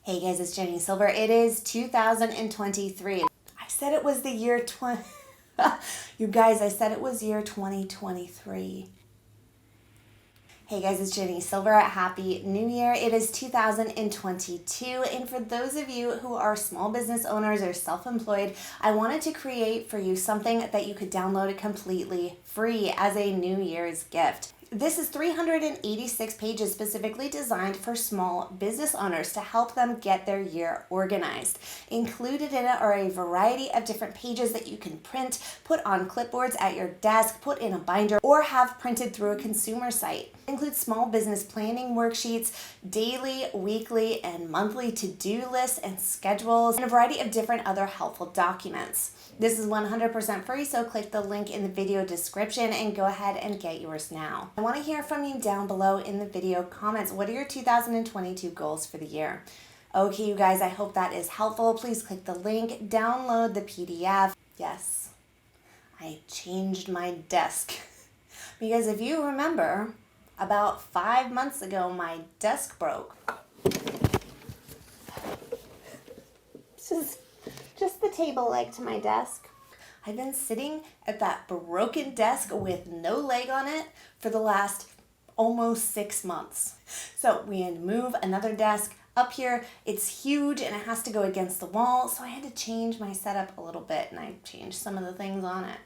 Hey guys, it's Jenny Silver. It is 2023. I said it was the year You guys, I said it was year 2023. Hey guys, it's Jenny Silver. Happy New Year. It is 2022. And for those of you who are small business owners or self-employed, I wanted to create for you something that you could download completely free as a New Year's gift. This is 386 pages specifically designed for small business owners to help them get their year organized. Included in it are a variety of different pages that you can print, put on clipboards at your desk, put in a binder, or have printed through a consumer site. It includes small business planning worksheets, daily, weekly, and monthly to-do lists and schedules, and a variety of different other helpful documents. This is 100% free, so click the link in the video description and go ahead and get yours now. I want to hear from you down below in the video comments. What are your 2022 goals for the year? Okay, you guys, I hope that is helpful. Please click the link, download the PDF. Yes, I changed my desk. Because if you remember, about 5 months ago, my desk broke. This is just the table leg to my desk. I've been sitting at that broken desk with no leg on it for the last almost 6 months. So we had to move another desk up here. It's huge and it has to go against the wall. So I had to change my setup a little bit and I changed some of the things on it.